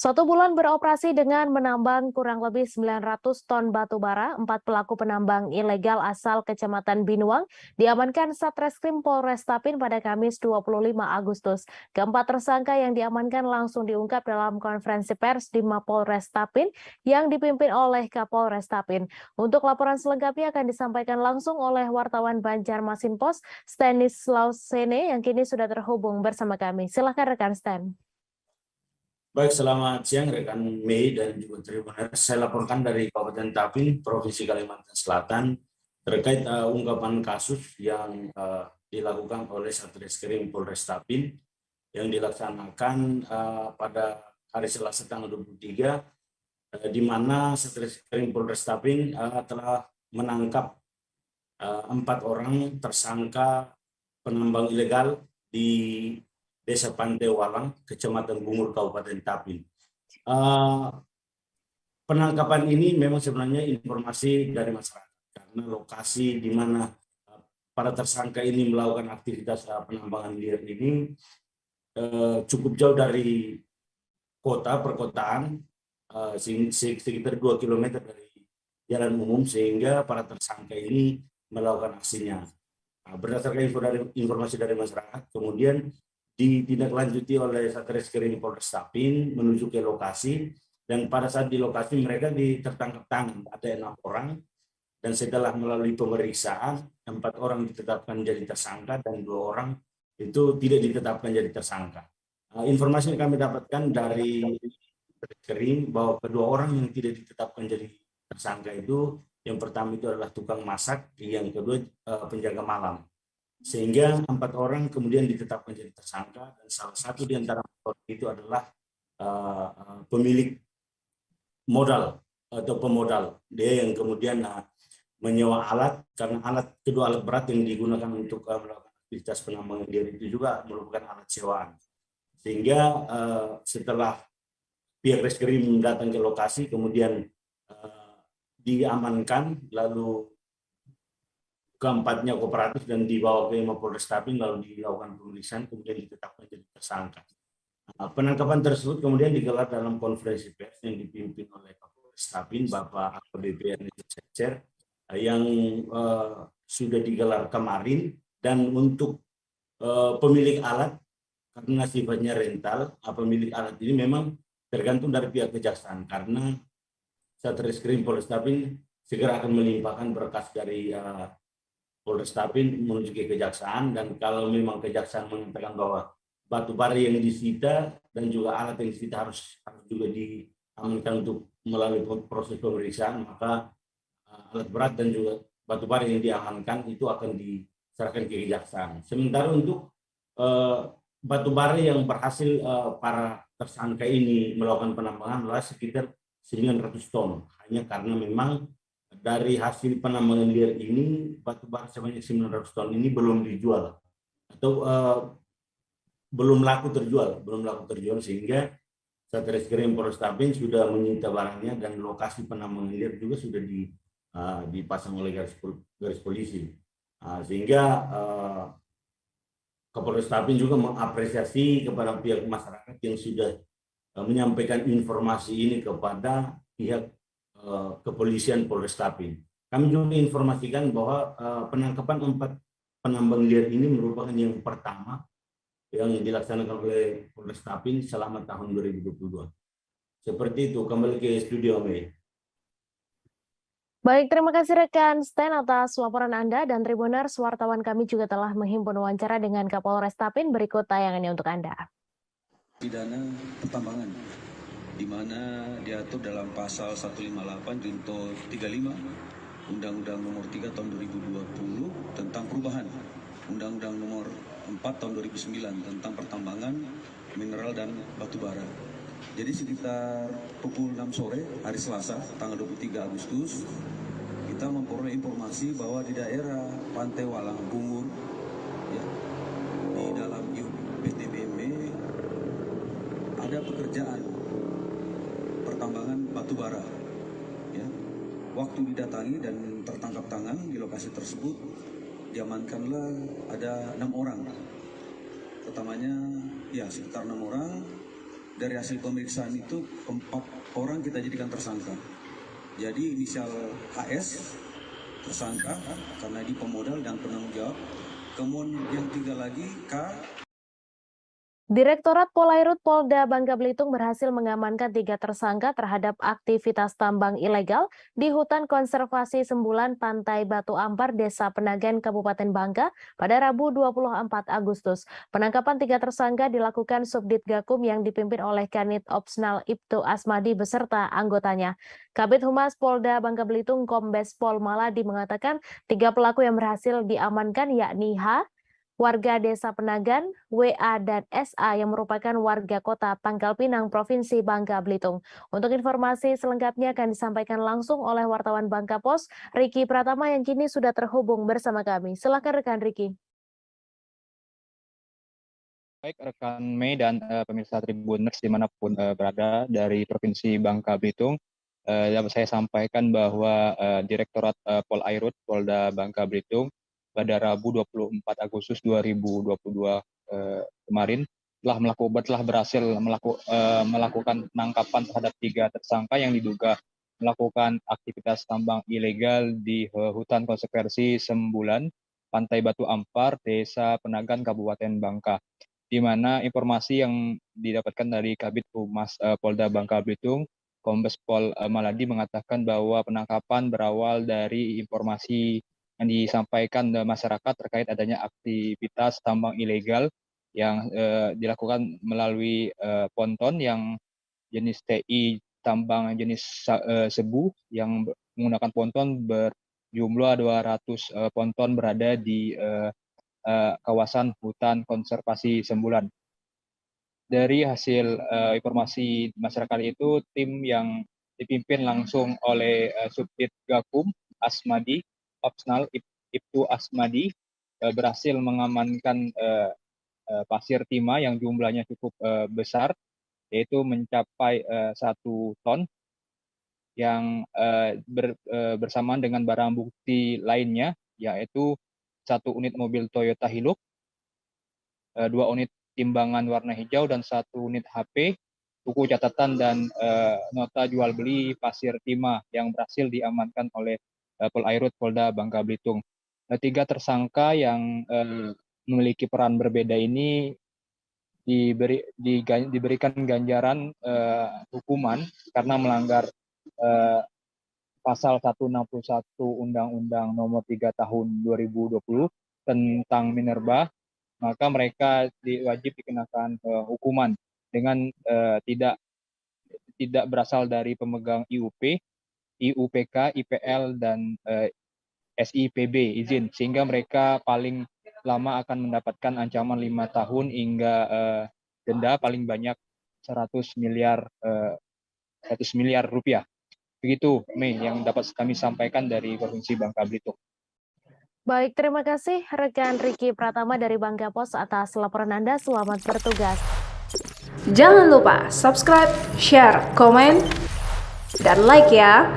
Satu bulan beroperasi dengan menambang kurang lebih 900 ton batu bara, 4 pelaku penambang ilegal asal Kecamatan Binuang diamankan Satreskrim Polres Tapin pada Kamis 25 Agustus. Keempat tersangka yang diamankan langsung diungkap dalam konferensi pers di Mapolres Tapin yang dipimpin oleh Kapolres Tapin. Untuk laporan selengkapnya akan disampaikan langsung oleh wartawan Banjarmasin Pos, Stanislaus Sene yang kini sudah terhubung bersama kami. Silakan rekan Stan. Baik, selamat siang rekan Mei dan juga Tribuners. Saya laporkan dari Kabupaten Tapin, Provinsi Kalimantan Selatan, terkait ungkapan kasus yang dilakukan oleh Satreskrim Polres Tapin yang dilaksanakan pada hari Selasa tanggal 23, di mana Satreskrim Polres Tapin telah menangkap 4 orang tersangka penambang ilegal di Desa Pantai Walang, Kecamatan Bungur, Kabupaten Tapin. Penangkapan ini memang sebenarnya informasi dari masyarakat, karena lokasi di mana para tersangka ini melakukan aktivitas penambangan liar ini cukup jauh dari perkotaan, sekitar 2 km dari jalan umum, sehingga para tersangka ini melakukan aksinya. Berdasarkan informasi dari masyarakat, kemudian ditindaklanjuti oleh Satreskrim Polres Tapin menuju ke lokasi, dan pada saat di lokasi mereka tertangkap tangan, ada 6 orang, dan setelah melalui pemeriksaan 4 orang ditetapkan jadi tersangka dan 2 orang itu tidak ditetapkan jadi tersangka. Informasi yang kami dapatkan dari Satreskrim bahwa kedua orang yang tidak ditetapkan jadi tersangka itu, yang pertama itu adalah tukang masak, yang kedua penjaga malam. Sehingga 4 orang kemudian ditetapkan jadi tersangka, dan salah satu di antara itu adalah pemilik modal atau pemodal. Dia yang kemudian menyewa alat, karena kedua alat berat yang digunakan untuk melakukan aktivitas penambangan liar itu juga merupakan alat sewaan. Sehingga setelah pihak reskrim datang ke lokasi, kemudian diamankan, lalu keempatnya kooperatif dan dibawa ke Mapolres Tapin, lalu dilakukan pemeriksaan, kemudian ditetapkan jadi tersangka. Penangkapan tersebut kemudian digelar dalam konferensi pers yang dipimpin oleh Kapolres Tapin, Bapak AKBP Ernest Cecer, yang sudah digelar kemarin. Dan untuk pemilik alat, karena sifatnya rental, pemilik alat ini memang tergantung dari pihak kejaksaan, karena Satreskrim Polres Tapin segera akan melimpahkan berkas dari Polres Tapin menuju ke kejaksaan, dan kalau memang kejaksaan mengatakan bahwa batu bara yang disita dan juga alat yang disita harus juga diamankan untuk melalui proses pemeriksaan, maka alat berat dan juga batu bara yang diamankan itu akan diserahkan ke kejaksaan. Sementara untuk batu bara yang berhasil para tersangka ini melakukan penambangan adalah sekitar 900 ton, hanya karena memang dari hasil penambangan liar ini batu bara sebanyak 900 ton ini belum dijual atau belum laku terjual, sehingga Satreskrim Polres Tapin sudah menyita barangnya, dan lokasi penambangan liar juga sudah dipasang oleh garis polisi, sehingga Kapolres Tapin juga mengapresiasi kepada pihak masyarakat yang sudah menyampaikan informasi ini kepada pihak kepolisian Polres Tapin. Kami juga informasikan bahwa penangkapan 4 penambang liar ini merupakan yang pertama yang dilaksanakan oleh Polres Tapin selama tahun 2022. Seperti itu, kembali ke studio Mei. Baik, terima kasih rekan Stan atas laporan Anda, dan Tribuners, wartawan kami juga telah menghimpun wawancara dengan Kapolres Tapin. Berikut tayangannya untuk Anda. Pidana pertambangan, di mana diatur dalam pasal 158 junto 35 Undang-Undang Nomor 3 Tahun 2020 tentang perubahan Undang-Undang Nomor 4 Tahun 2009 tentang pertambangan mineral dan batu bara. Jadi sekitar pukul 6 sore hari Selasa tanggal 23 Agustus kita memperoleh informasi bahwa di daerah Pantai Walang Bungur, ya, di dalam PTBMB ada pekerjaan pertambangan batu bara. Ya. Waktu didatangi dan tertangkap tangan di lokasi tersebut, diamankanlah ada 6 orang. Pertamanya ya sekitar 6 orang, dari hasil pemeriksaan itu 4 orang kita jadikan tersangka. Jadi inisial HS tersangka karena dia pemodal dan penanggung jawab. Kemudian yang 3 lagi K. Direktorat Polairut Polda Bangka Belitung berhasil mengamankan 3 tersangka terhadap aktivitas tambang ilegal di hutan konservasi Sembulan Pantai Batu Ampar, Desa Penagan, Kabupaten Bangka pada Rabu 24 Agustus. Penangkapan 3 tersangka dilakukan Subdit Gakum yang dipimpin oleh Kanit Opsnal Ibtu Asmadi beserta anggotanya. Kabid Humas Polda Bangka Belitung Kombes Pol Maladi mengatakan 3 pelaku yang berhasil diamankan yakni H, warga Desa Penagan, WA, dan SA yang merupakan warga kota Pangkal Pinang, Provinsi Bangka Belitung. Untuk informasi selengkapnya akan disampaikan langsung oleh wartawan Bangka Pos, Riki Pratama yang kini sudah terhubung bersama kami. Silakan rekan Riki. Baik rekan Mei dan pemirsa Tribuners dimanapun berada dari Provinsi Bangka Belitung, dapat saya sampaikan bahwa Direktorat Polairut Polda Bangka Belitung pada Rabu 24 Agustus 2022 kemarin telah berhasil melakukan penangkapan terhadap 3 tersangka yang diduga melakukan aktivitas tambang ilegal di hutan konservasi Sembulan, Pantai Batu Ampar, Desa Penagan, Kabupaten Bangka. Di mana informasi yang didapatkan dari Kabid Humas Polda Bangka Belitung, Kombes Pol Maladi mengatakan bahwa penangkapan berawal dari informasi yang disampaikan masyarakat terkait adanya aktivitas tambang ilegal yang dilakukan melalui ponton yang jenis TI tambang jenis sebu yang menggunakan ponton berjumlah 200 ponton berada di kawasan hutan konservasi Sembulan. Dari hasil informasi masyarakat itu, tim yang dipimpin langsung oleh Subdit Gakum Asmadi, Opsnal Ibtu Asmadi, berhasil mengamankan pasir timah yang jumlahnya cukup besar, yaitu mencapai 1 ton, yang bersamaan dengan barang bukti lainnya, yaitu 1 unit mobil Toyota Hilux, 2 unit timbangan warna hijau, dan 1 unit HP, buku catatan, dan nota jual beli pasir timah yang berhasil diamankan oleh Polairut Polda Bangka Belitung. 3 tersangka yang memiliki peran berbeda ini diberikan ganjaran hukuman karena melanggar Pasal 161 Undang-Undang Nomor 3 Tahun 2020 tentang minerba, maka mereka wajib dikenakan hukuman dengan tidak berasal dari pemegang IUP, IUPK, IPL, dan SIPB izin, sehingga mereka paling lama akan mendapatkan ancaman 5 tahun hingga denda paling banyak 100 miliar rupiah. Begitu, Mei, yang dapat kami sampaikan dari Provinsi Bangka Belitung. Baik, terima kasih rekan Riki Pratama dari Bangka Pos atas laporan Anda. Selamat bertugas. Jangan lupa subscribe, share, komen, dan like ya.